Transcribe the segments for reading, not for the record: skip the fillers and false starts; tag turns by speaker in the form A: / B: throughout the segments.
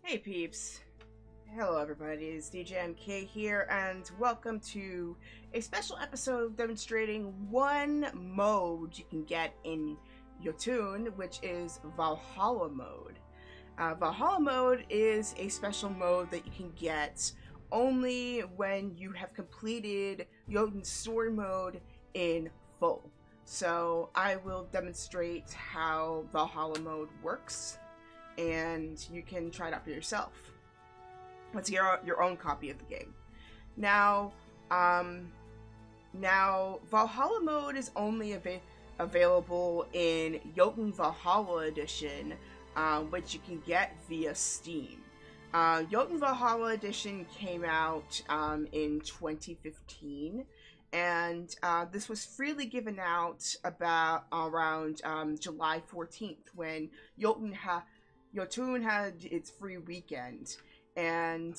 A: Hey peeps. Hello everybody, it's DJMK here, and welcome to a special episode demonstrating one mode you can get in Jotun, which is Valhalla mode. Valhalla mode is a special mode that you can get only when you have completed Jotun's story mode in full. So I will demonstrate how Valhalla mode works, and you can try it out for yourself. Let's get your own copy of the game. Now, Valhalla mode is only available in Jotun Valhalla Edition, which you can get via Steam. Jotun Valhalla Edition came out in 2015, and this was freely given out around July 14th, when Jotun had its free weekend, and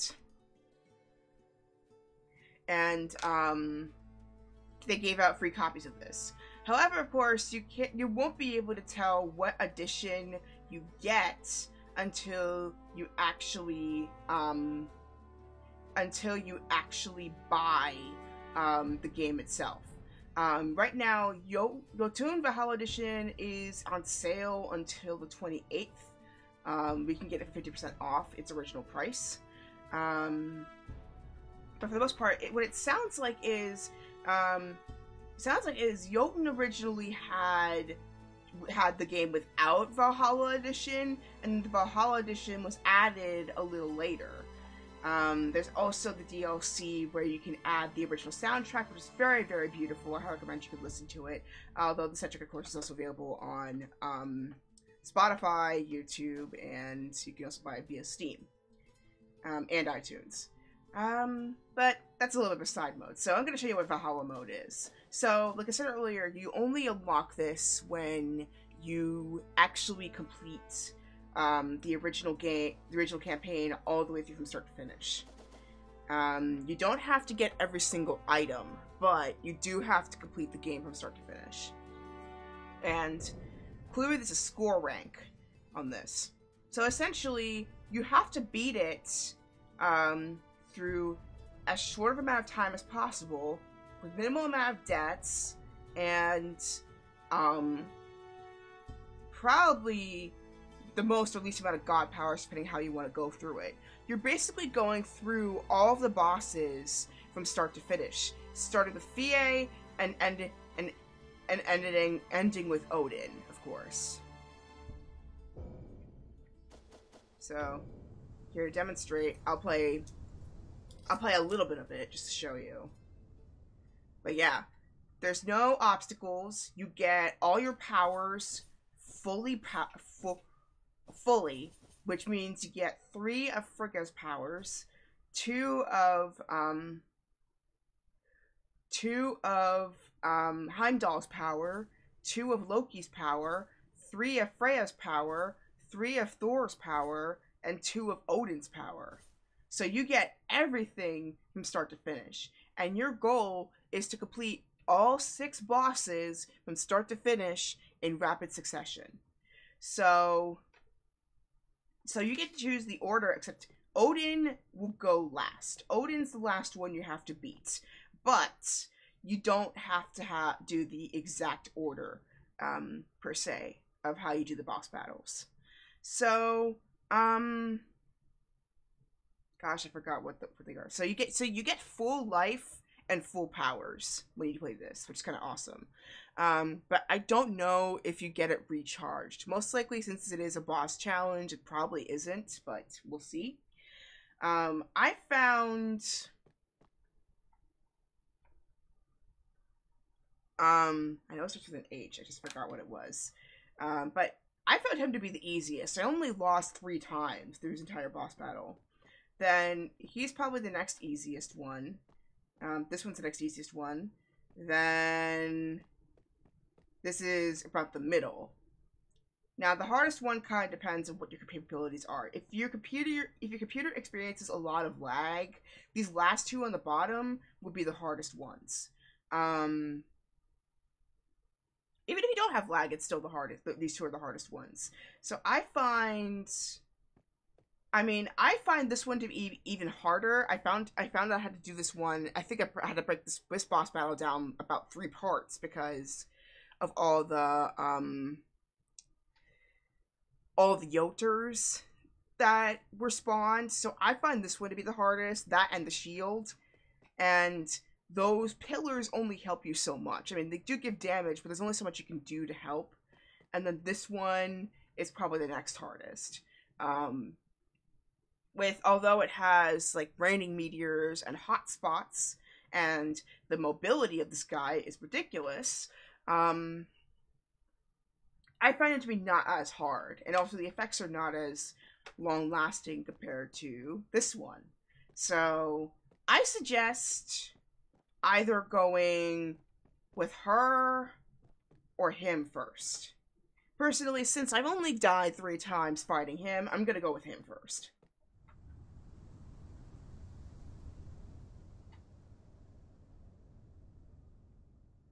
A: they gave out free copies of this. However, of course, you won't be able to tell what edition you get until you actually buy the game itself. Right now, Jotun Valhalla Edition is on sale until the 28th. We can get it for 50% off its original price. But for the most part, what it sounds like is Jotun originally had the game without Valhalla Edition, and the Valhalla Edition was added a little later. There's also the DLC where you can add the original soundtrack, which is very, very beautiful. I recommend you could listen to it. Although the soundtrack, of course, is also available on Spotify, YouTube, and you can also buy it via Steam and iTunes. But that's a little bit of a side mode. So I'm going to show you what Valhalla mode is. So, like I said earlier, you only unlock this when you actually complete the original campaign all the way through from start to finish. You don't have to get every single item, but you do have to complete the game from start to finish. And clearly there's a score rank on this. So essentially, you have to beat it through as short of amount of time as possible, with minimal amount of deaths, and probably the most or least amount of god powers, depending how you want to go through it. You're basically going through all of the bosses from start to finish, starting with Fie and ending with Odin, of course. So, here to demonstrate, I'll play a little bit of it just to show you. But yeah, there's no obstacles. You get all your powers fully, which means you get 3 of Frigga's powers, 2 of Heimdall's power, 2 of Loki's power, 3 of Freya's power, 3 of Thor's power, and 2 of Odin's power. So you get everything from start to finish. And your goal is to complete all 6 bosses from start to finish in rapid succession. So you get to choose the order, except Odin will go last. Odin's the last one you have to beat. But you don't have to do the exact order, per se, of how you do the boss battles. So, gosh, I forgot what they are. So you get full life and full powers when you play this, which is kind of awesome. But I don't know if you get it recharged. Most likely, since it is a boss challenge, it probably isn't, but we'll see. I found I know it starts with an H. I just forgot what it was. But I found him to be the easiest. I only lost 3 times through his entire boss battle. Then he's probably the next easiest one. This one's the next easiest one. Then this is about the middle. Now the hardest one kind of depends on what your capabilities are. If your computer experiences a lot of lag, these last 2 on the bottom would be the hardest ones. Even if you don't have lag, it's still the hardest. These 2 are the hardest ones. So I find I mean, I find this one to be even harder. I found I had to do this one. I think I had to break this boss battle down about 3 parts because of all the Joters that were spawned. So I find this one to be the hardest. That and the shield, and those pillars only help you so much. I mean, they do give damage, but there's only so much you can do to help. And then this one is probably the next hardest. Although it has like raining meteors and hot spots, and the mobility of this guy is ridiculous, I find it to be not as hard, and also the effects are not as long lasting compared to this one. So I suggest either going with her or him first. Personally, since I've only died 3 times fighting him, I'm gonna go with him first.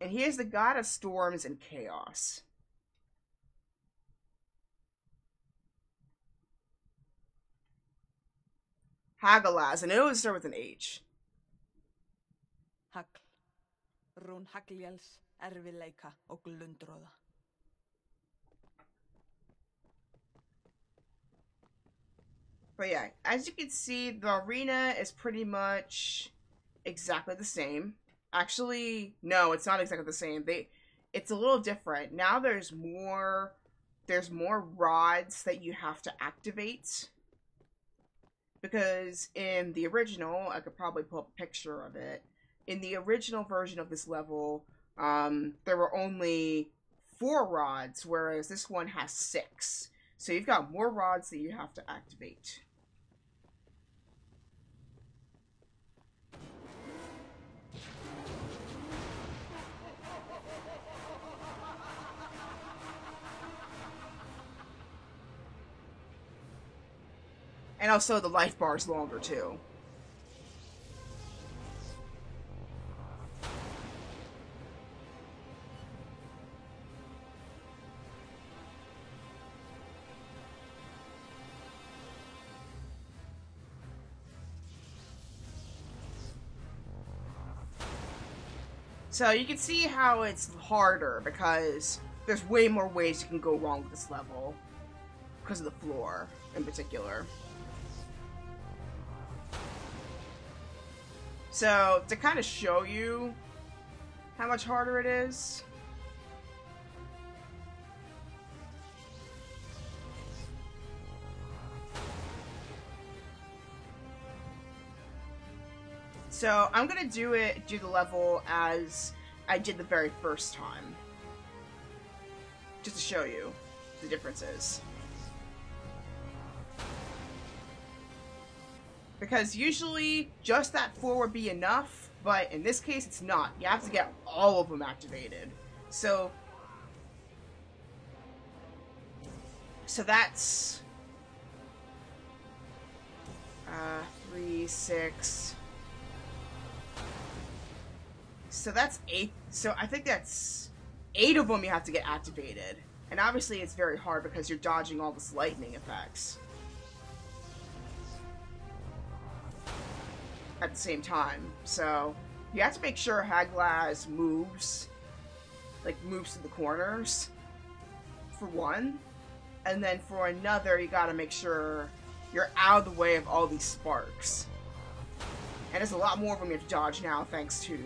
A: And he is the god of storms and chaos. Hagalaz, and it always start with an H.
B: Hagl. Rún hagljals, erfiðleika og glundroða.
A: But yeah, as you can see, the arena is pretty much exactly the same. Actually, no, it's not exactly the same. It's a little different. Now there's more rods that you have to activate. Because in the original, I could probably pull up a picture of it. In the original version of this level, there were only 4 rods, whereas this one has 6. So you've got more rods that you have to activate. And also the life bar is longer too. So you can see how it's harder because there's way more ways you can go wrong with this level because of the floor in particular. So, to kind of show you how much harder it is, so I'm gonna do the level as I did the very first time, just to show you the differences. Because usually just that 4 would be enough, but in this case it's not. You have to get all of them activated. So that's 3, 6. So that's 8. So I think that's 8 of them you have to get activated. And obviously it's very hard because you're dodging all this lightning effects at the same time. So you have to make sure Hagalaz moves to the corners for one, and then for another you gotta make sure you're out of the way of all these sparks. And there's a lot more of them you have to dodge now thanks to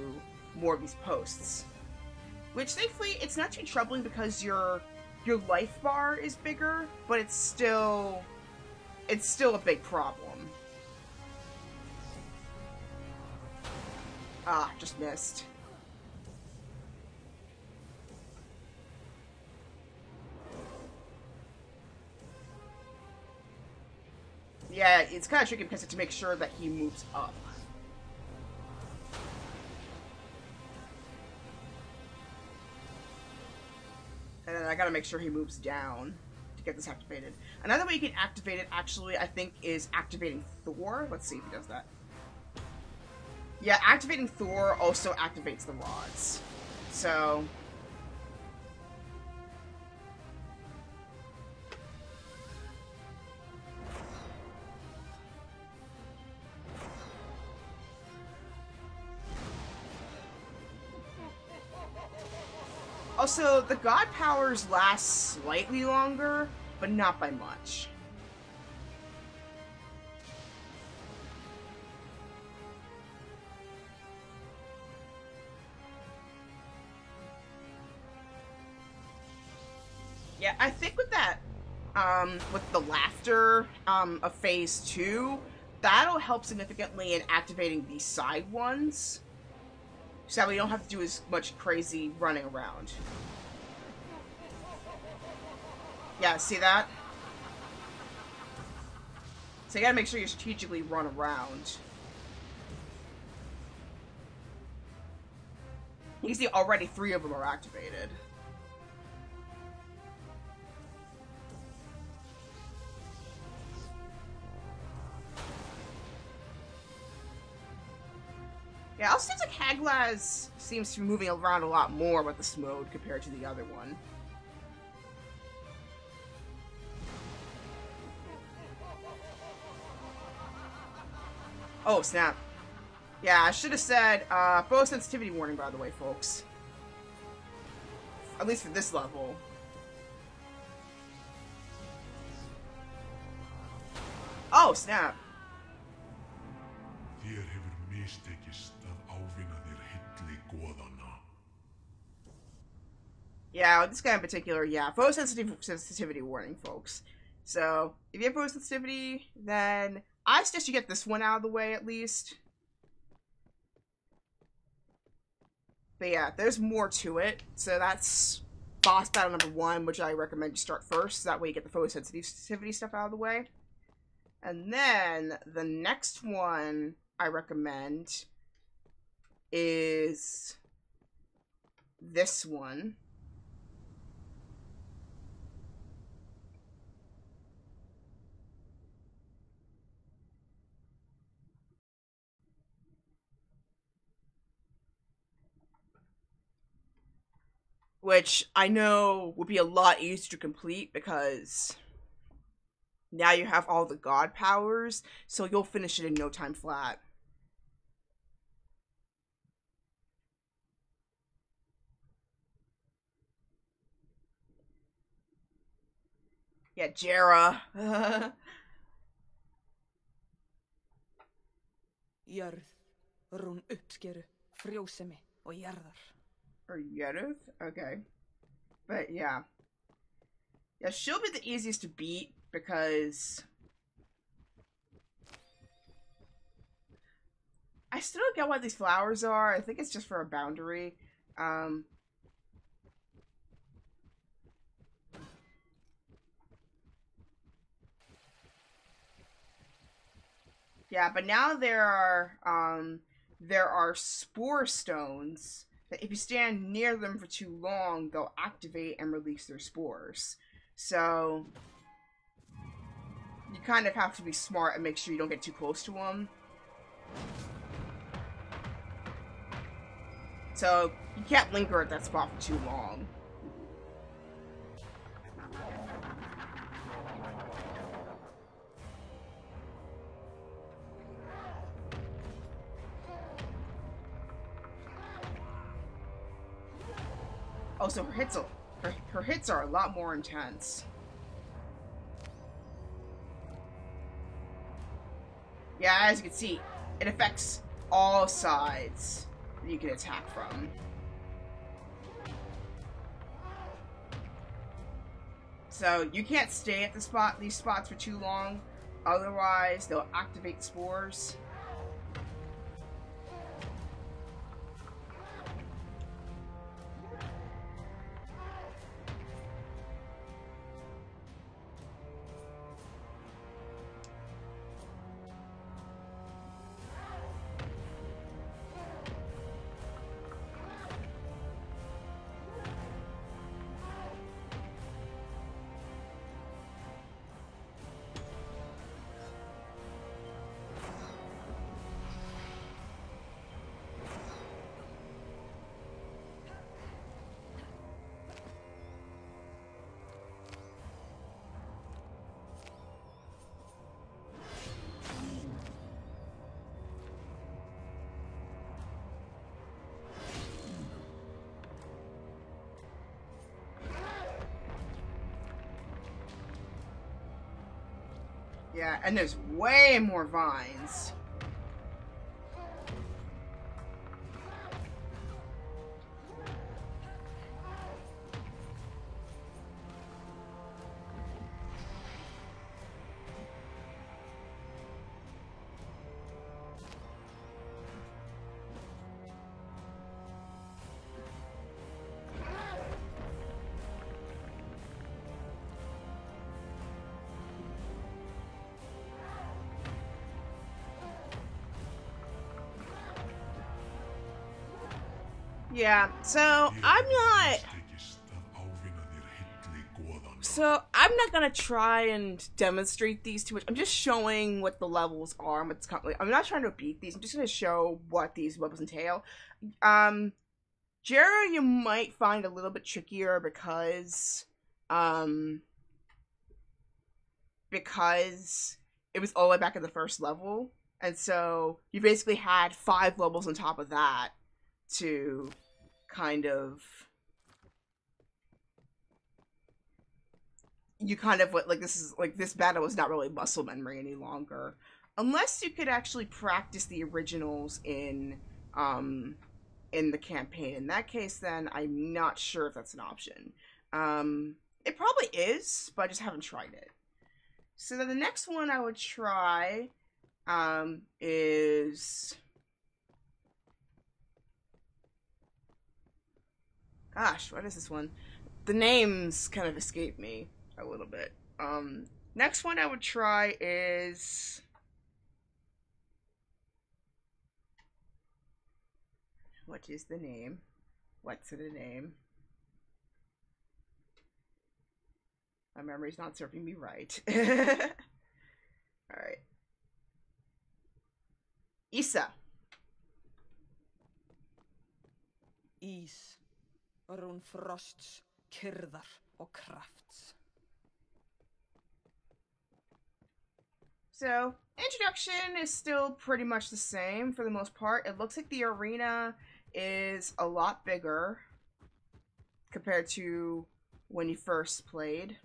A: more of these posts. Which thankfully it's not too troubling because your life bar is bigger, but it's still a big problem. Ah, just missed. Yeah, it's kind of tricky because to make sure that he moves up. And then I gotta make sure he moves down to get this activated. Another way you can activate it, actually, I think, is activating Thor. Let's see if he does that. Yeah, activating Thor also activates the rods. So Also, the god powers last slightly longer, but not by much. Yeah, I think with that, with the laughter, of phase 2, that'll help significantly in activating these side ones. So that we don't have to do as much crazy running around. Yeah, see that? So you gotta make sure you strategically run around. You can see already 3 of them are activated. Yeah, also seems like Haglaz seems to be moving around a lot more with this mode compared to the other one. Oh, snap. Yeah, I should have said, photosensitivity warning, by the way, folks. At least for this level. Oh, snap. Yeah, this guy in particular, yeah. Photosensitivity warning, folks. So, if you have photosensitivity, then I suggest you get this one out of the way, at least. But yeah, there's more to it. So that's boss battle number 1, which I recommend you start first. So that way you get the photosensitivity stuff out of the way. And then, the next one I recommend is this one. Which I know would be a lot easier to complete because now you have all the god powers, so you'll finish it in no time flat. Yeah, Jera.
B: Jörð, rún uppskeru, frjósemi og jarðar.
A: Or Yeruth? Okay. But yeah. Yeah, she'll be the easiest to beat because I still don't get what these flowers are. I think it's just for a boundary. Yeah, but now there are spore stones that if you stand near them for too long, they'll activate and release their spores. So you kind of have to be smart and make sure you don't get too close to them. So you can't linger at that spot for too long. Oh, so her hits are a lot more intense. Yeah, as you can see, it affects all sides that you can attack from. So you can't stay at these spots for too long, otherwise they'll activate spores. Yeah, and there's way more vines. Yeah, so I'm not gonna try and demonstrate these too much. I'm just showing what the levels are and what's I'm not trying to beat these. I'm just gonna show what these levels entail. Jera you might find a little bit trickier because it was all the way back in the first level, and so you basically had 5 levels on top of that to kind of this battle is not really muscle memory any longer, unless you could actually practice the originals in the campaign. In that case, then I'm not sure if that's an option. It probably is, but I just haven't tried it. So then the next one I would try is, gosh, what is this one? The names kind of escape me a little bit. Next one I would try is, what is the name? What's the name? My memory's not serving me right. Alright. Issa.
B: Ís, rún frosts, kyrðar og krafts.
A: So, introduction is still pretty much the same for the most part. It looks like the arena is a lot bigger compared to when you first played.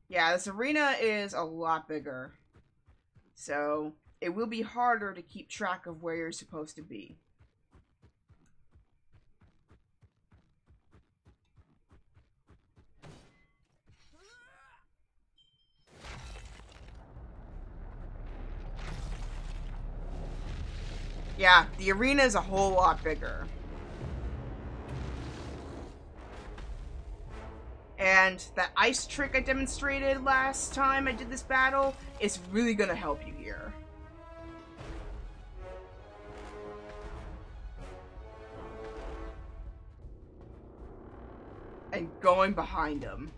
A: Yeah, this arena is a lot bigger. So, it will be harder to keep track of where you're supposed to be. Yeah, the arena is a whole lot bigger. And that ice trick I demonstrated last time I did this battle is really gonna help you here. And going behind him.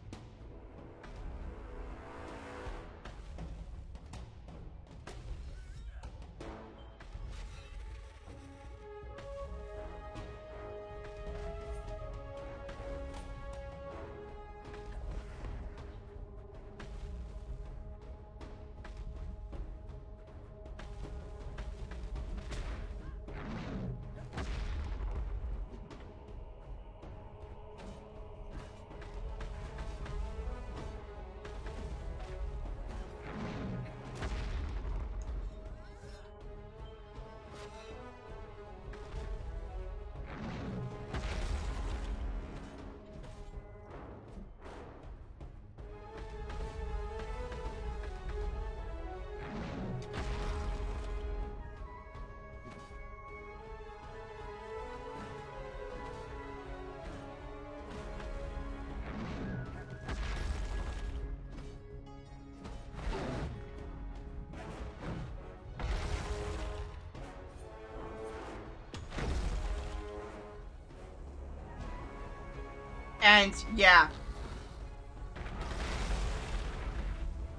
A: And yeah.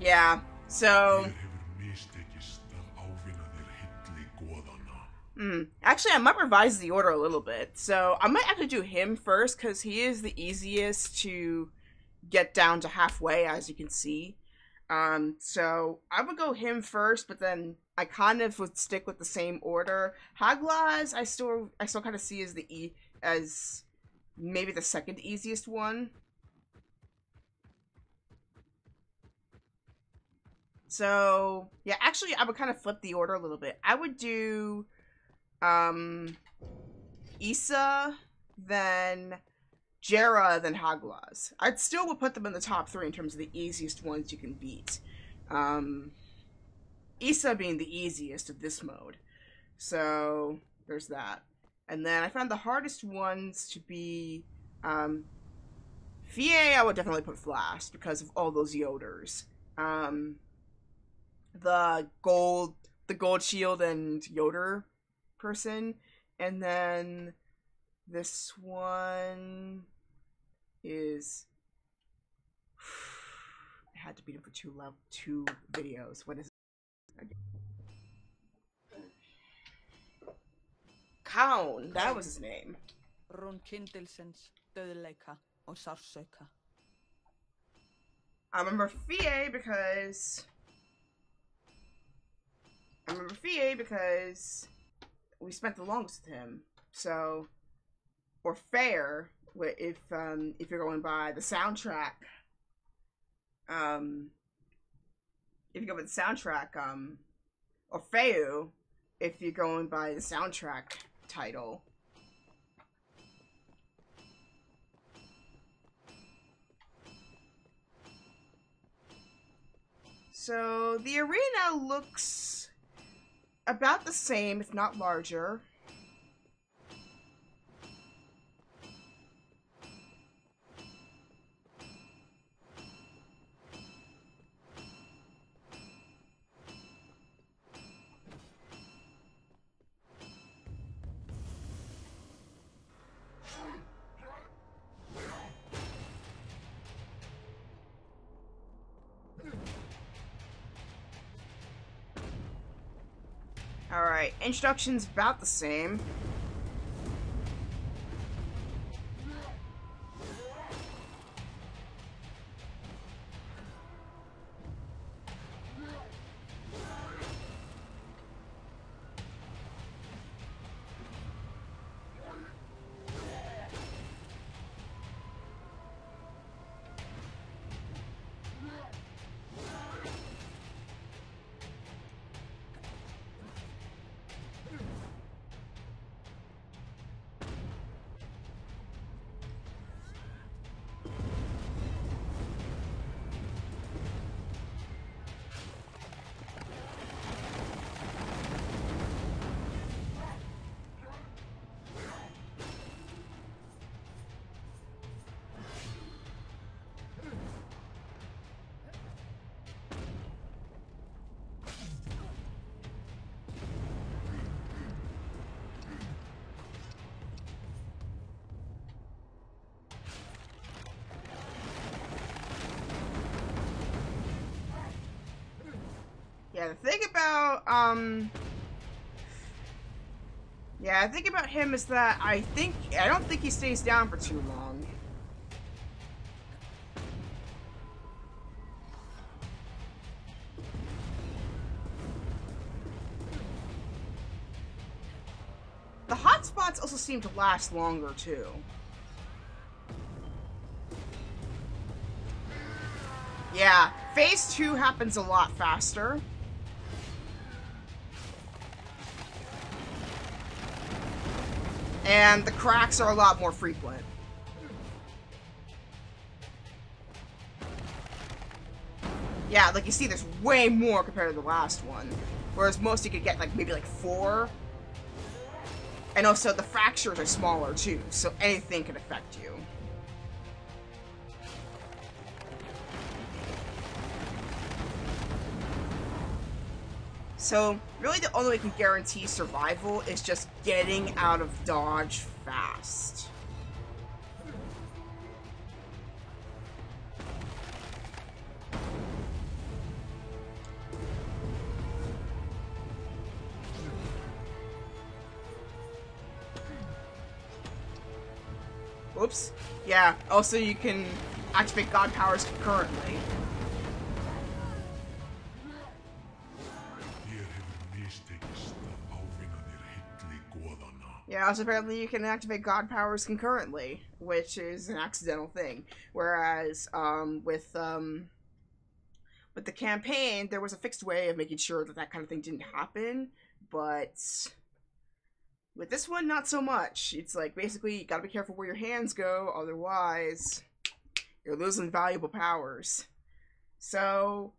A: Yeah, so actually, I might revise the order a little bit. So I might actually do him first, because he is the easiest to get down to halfway, as you can see. So I would go him first, but then I kind of would stick with the same order. Haglaz, I still kind of see as as maybe the second easiest one. So yeah, actually, I would kind of flip the order a little bit. I would do Issa, then Jera, then Haglaz. I'd still would put them in the top 3 in terms of the easiest ones you can beat. Issa being the easiest of this mode. So there's that. And then I found the hardest ones to be Fie. I would definitely put last because of all those Yoders. The gold shield and Yoder person, and then this one is I had to beat him for 2 videos. What is it? Kaun, that was his name. I remember Fie because we spent the longest with him. So, or Fair, if you're going by the soundtrack. If you go with the soundtrack, or Feu, if you're going by the soundtrack title. So the arena looks about the same, if not larger. Alright, introduction's about the same. Yeah, the thing about, the thing about him is that I don't think he stays down for too long. The hotspots also seem to last longer, too. Yeah, phase 2 happens a lot faster. And the cracks are a lot more frequent. Yeah, like you see, there's way more compared to the last one. Whereas most you could get like maybe like 4. And also the fractures are smaller too, so anything can affect you. So, really the only way you can guarantee survival is just getting out of dodge fast. Oops. Yeah, also you can activate God powers concurrently. And also, apparently, you can activate god powers concurrently, which is an accidental thing. Whereas, with the campaign, there was a fixed way of making sure that that kind of thing didn't happen, but with this one, not so much. It's like, basically, you gotta be careful where your hands go, otherwise you're losing valuable powers. So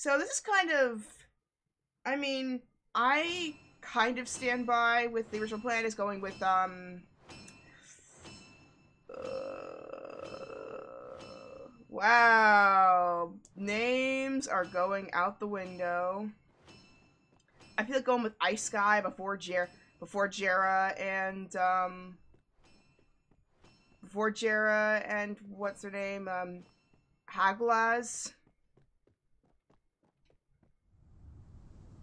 A: this is kind of, I mean, I kind of stand by with the original plan is going with, wow, names are going out the window. I feel like going with Ice Sky before Jera and what's her name, Haglaz.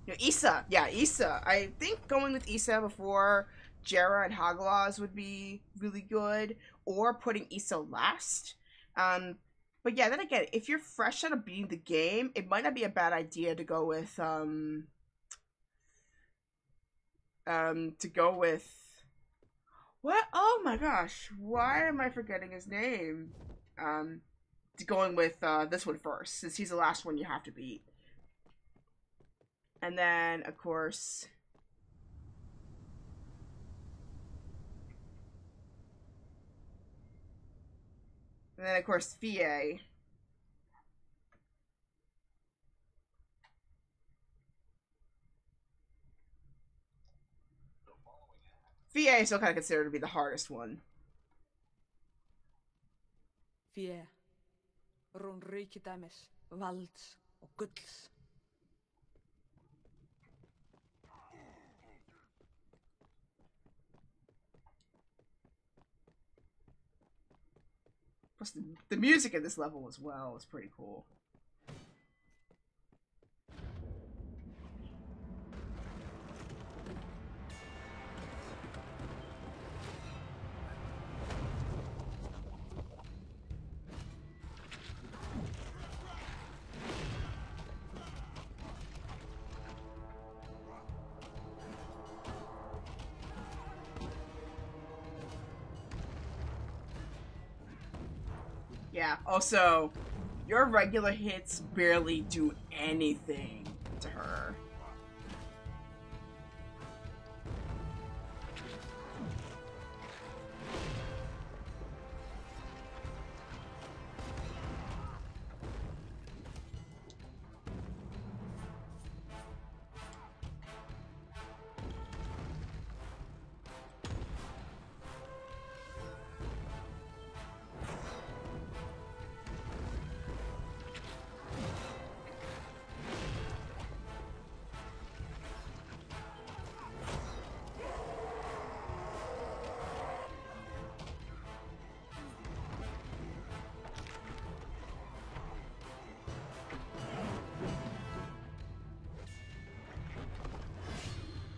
A: No, Issa. Yeah, Issa. I think going with Issa before Jera and Haglaz would be really good, or putting Issa last. But yeah, then again, if you're fresh out of beating the game, it might not be a bad idea to go with what? Oh my gosh, why am I forgetting his name? Going with this one first, since he's the last one you have to beat. And then, of course, Fie. Fie is still kind of considered to be the hardest one.
B: Fie, rún ríkidæmis, valds og gulls.
A: Plus, the music at this level as well is pretty cool. Yeah, also, your regular hits barely do anything to her.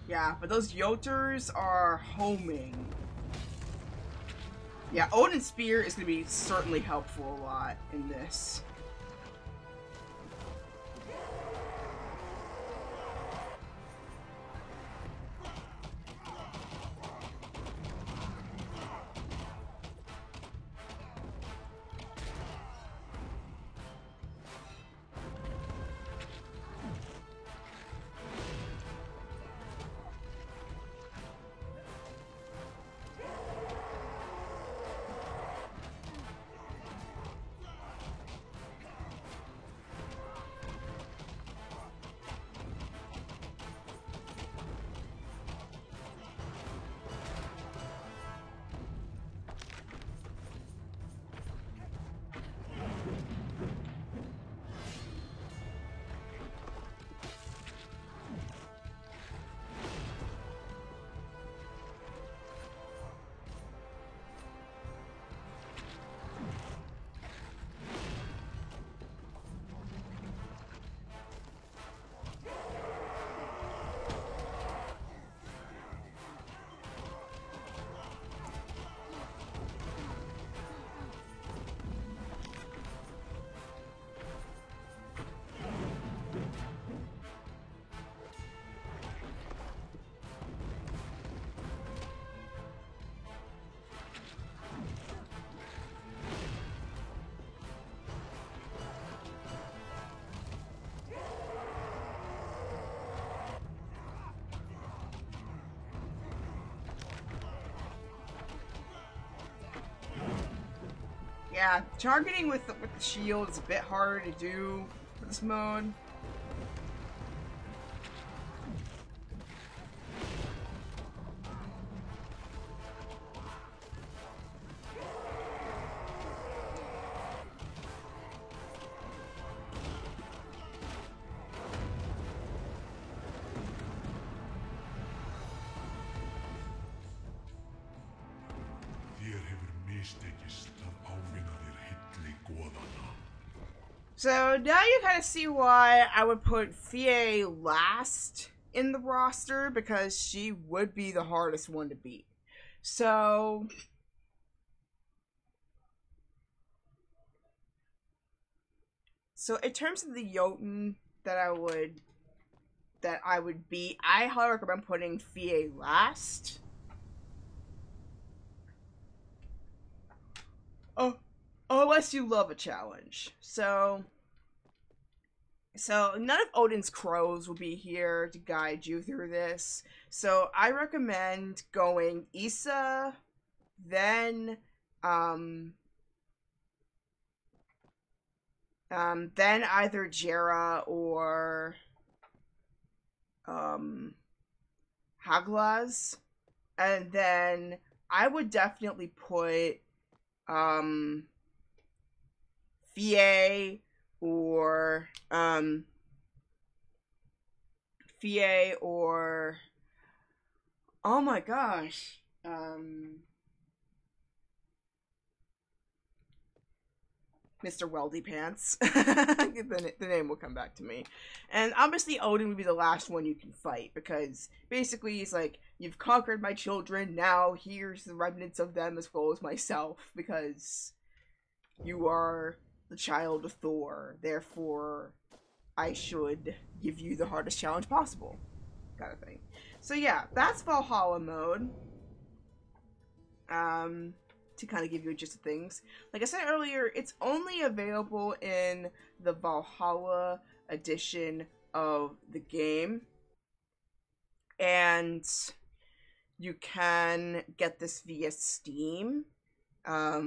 A: Yeah, but those Joturs are homing. Yeah, Odin's Spear is going to be certainly helpful a lot in this. Yeah, targeting with the shield is a bit harder to do for this mode. So now you kind of see why I would put Fie last in the roster, because she would be the hardest one to beat. So in terms of the Jotun that I would beat, I highly recommend putting Fie last. Oh, unless you love a challenge. So none of Odin's crows will be here to guide you through this. So I recommend going Issa, then either Jera or Haglaz, and then I would definitely put Fie or oh my gosh, Mr. Weldy Pants. The name will come back to me. And obviously Odin would be the last one you can fight, because basically he's like, you've conquered my children, now here's the remnants of them as well as myself, because you are the child of Thor, therefore I should give you the hardest challenge possible, kind of thing. So yeah, that's Valhalla mode. To kind of give you a gist of things. Like I said earlier, it's only available in the Valhalla edition of the game. And you can get this via Steam. I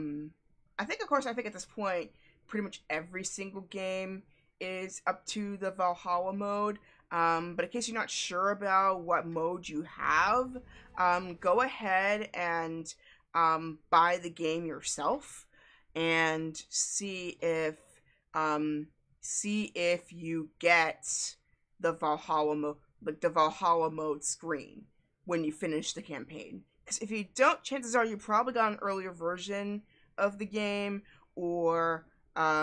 A: think at this point, pretty much every single game is up to the Valhalla mode. But in case you're not sure about what mode you have, go ahead and buy the game yourself and see if you get the Valhalla mode screen when you finish the campaign. Because if you don't, chances are you probably got an earlier version of the game, or there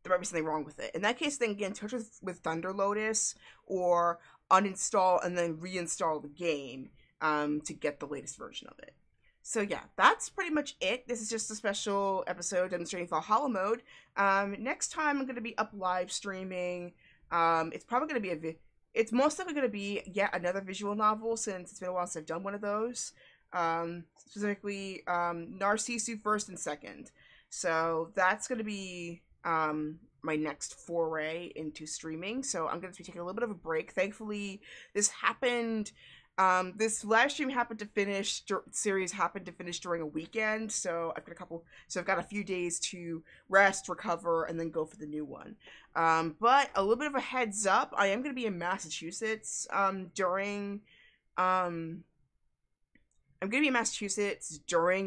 A: might be something wrong with it. In that case, then get in touch with Thunder Lotus, or uninstall and then reinstall the game to get the latest version of it. So yeah, that's pretty much it. This is just a special episode demonstrating Valhalla mode. Next time I'm going to be up live streaming. It's probably going to be it's most likely going to be yet another visual novel, since it's been a while since I've done one of those. Specifically, Narcissu First and Second. So that's going to be my next foray into streaming. So I'm going to be taking a little bit of a break. Thankfully, this happened. This live stream series happened to finish during a weekend, so I've got a few days to rest, recover, and then go for the new one. But a little bit of a heads up, I am going to be in Massachusetts, during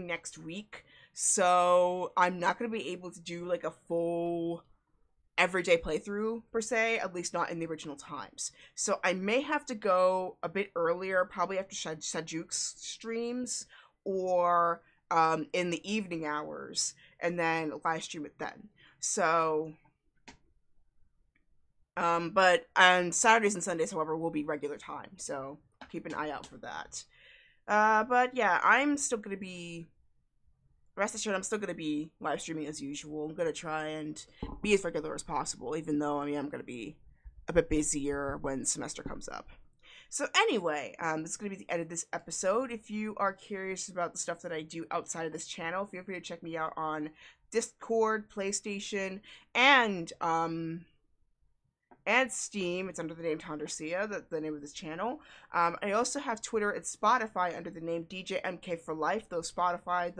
A: next week, so I'm not going to be able to do like a full everyday playthrough per se, at least not in the original times. So I may have to go a bit earlier, probably after Sajuk's streams, or in the evening hours, and then live stream it then. So but on Saturdays and Sundays, however, will be regular time, so keep an eye out for that. But yeah, rest assured, I'm still going to be live streaming as usual. I'm going to try and be as regular as possible, even though I'm going to be a bit busier when semester comes up. So anyway, this is going to be the end of this episode. If you are curious about the stuff that I do outside of this channel, feel free to check me out on Discord, PlayStation, and Steam. It's under the name Tondercia, the name of this channel. I also have Twitter and Spotify under the name DJ MK for Life, though Spotify,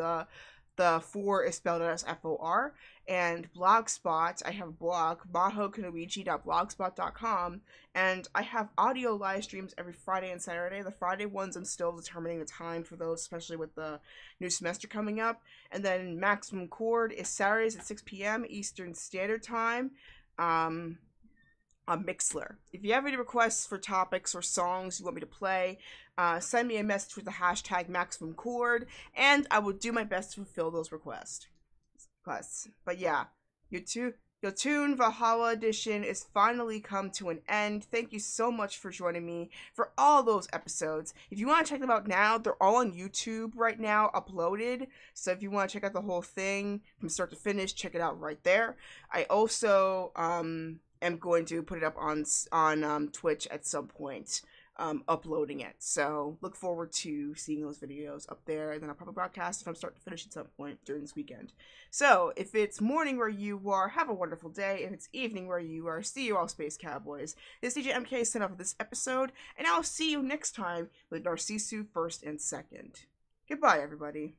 A: The 4 is spelled out as FOR. And Blogspot, I have a blog, mahokunoichi.blogspot.com, and I have audio live streams every Friday and Saturday. The Friday ones, I'm still determining the time for those, especially with the new semester coming up. And then Maximum Chord is Saturdays at 6 p.m. Eastern Standard Time. On Mixler. If you have any requests for topics or songs you want me to play, send me a message with the hashtag Maximum Chord, and I will do my best to fulfill those requests. But yeah, Jotun Valhalla Edition is finally come to an end. Thank you so much for joining me for all those episodes. If you want to check them out now, they're all on YouTube right now, uploaded. So if you want to check out the whole thing from start to finish, check it out right there. I also am going to put it up on Twitch at some point, uploading it. So look forward to seeing those videos up there, and then I'll probably broadcast if I'm start to finish at some point during this weekend. So if it's morning where you are, have a wonderful day. If it's evening where you are, see you all, Space Cowboys. This is DJ MK signing off of this episode, and I'll see you next time with Narcissu First and Second. Goodbye, everybody.